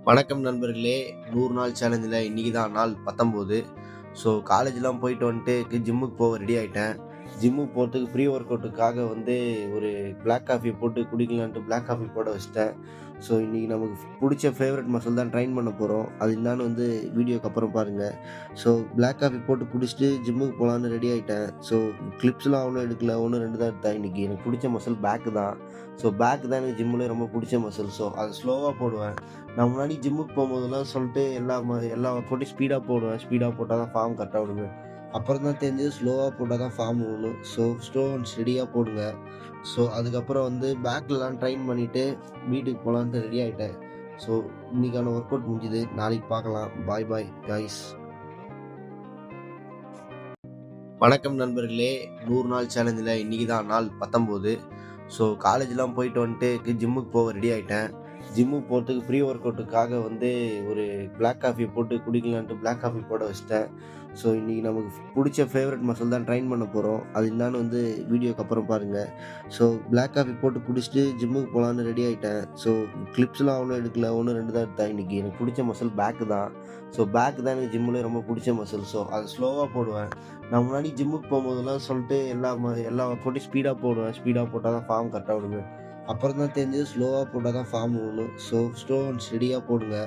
வணக்கம் நண்பர்களே. 100 நாள் சேலஞ்சில் இன்றைக்கி தான் நாள் 19. ஸோ காலேஜ்லாம் போயிட்டு வந்துட்டு ஜிம்முக்கு போக ரெடி ஆகிட்டேன். ஜிம்முக்கு போகிறதுக்கு ப்ரீ ஒர்க் அவுட்டுக்காக ஒரு பிளாக் காஃபி போட்டு குடிக்கலான்ட்டு பிளாக் காஃபி போட வச்சிட்டேன். ஸோ இன்றைக்கி நமக்கு பிடிச்ச ஃபேவரட் மசில் தான் ட்ரைன் பண்ண போகிறோம். அது என்னான்னு வீடியோக்கு அப்புறம் பாருங்கள். ஸோ பிளாக் காஃபி போட்டு குடிச்சிட்டு ஜிம்முக்கு போகலான்னு ரெடி ஆகிட்டேன். ஸோ கிளிப்ஸ்லாம் அவ்வளோ எடுக்கல, 1 2 தான் எடுத்தேன். இன்றைக்கி எனக்கு பிடிச்ச மசில் பேக்கு தான். ஸோ பேக்கு தான் எனக்கு ஜிம்மில் ரொம்ப பிடிச்ச மசில். ஸோ அதை ஸ்லோவாக போடுவேன். நான் முன்னாடி ஜிம்முக்கு போகும்போதெல்லாம் சொல்லிட்டு எல்லா ஒர்க்கவுட்டையும் ஸ்பீடாக போடுவேன். ஸ்பீடாக போட்டால் தான் ஃபார்ம் கரெக்டாக விடுவேன். அப்புறம் தான் தெரிஞ்சது ஸ்லோவாக போட்டால் தான் ஃபார்ம் விடணும். ஸோ ஸ்லோ அண்ட் ஸ்டெடியாக போடுங்க. ஸோ அதுக்கப்புறம் பேக்லலாம் ட்ரைன் பண்ணிவிட்டு வீட்டுக்கு போகலான்ட்டு ரெடி ஆகிட்டேன். ஸோ இன்றைக்கான ஒர்க் அவுட் முடிஞ்சுது. நாளைக்கு பார்க்கலாம். பாய் பாய் கைஸ். வணக்கம் நண்பர்களே. 100 நாள் சேலஞ்சில் இன்றைக்கி தான் நாள் 19. ஸோ காலேஜ்லாம் போயிட்டு வந்துட்டு ஜிம்முக்கு போக ரெடி ஆகிட்டேன். ஜிம்முக்கு போகிறதுக்கு ப்ரீ ஒர்க் அவுட்டுக்காக ஒரு பிளாக் காஃபி போட்டு குடிக்கலான்ட்டு பிளாக் காஃபி போட வச்சிட்டேன். ஸோ இன்றைக்கி நமக்கு பிடிச்ச ஃபேவரட் மசில் தான் ட்ரைன் பண்ண போகிறோம். அது என்னான்னு வீடியோக்கு அப்புறம் பாருங்கள். ஸோ பிளாக் காஃபி போட்டு குடிச்சிட்டு ஜிம்முக்கு போகலான்னு ரெடி ஆகிட்டேன். ஸோ கிளிப்ஸ்லாம் அவ்வளோ எடுக்கல, 1 2 தான் எடுத்தேன். இன்றைக்கி எனக்கு பிடிச்ச மசில் பேக்கு தான். ஸோ பேக்கு தான் எனக்கு ஜிம்மில் ரொம்ப பிடிச்ச மசில். ஸோ அதை ஸ்லோவாக போடுவேன். நான் முன்னாடி ஜிம்முக்கு போகும்போதெல்லாம் சொல்லிட்டு எல்லா ஒர்க்கவுட்டையும் ஸ்பீடாக போடுவேன். ஸ்பீடாக போட்டால் தான் ஃபார்ம் கரெக்டாக விடுவேன். அப்புறம் தான் தெரிஞ்சது ஸ்லோவாக போட்டால் தான் ஃபார்ம் விடணும். ஸோ ஸ்லோ அண்ட் ஸ்டெடியாக போடுங்க.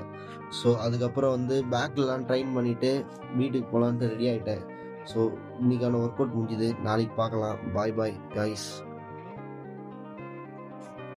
ஸோ அதுக்கப்புறம் பேக்லலாம் ட்ரைன் பண்ணிவிட்டு வீட்டுக்கு போகலான்ட்டு ரெடி ஆகிட்டேன். ஸோ இன்றைக்கான ஒர்க் அவுட் முடிஞ்சுது. நாளைக்கு பார்க்கலாம். பாய் பாய் கைஸ்.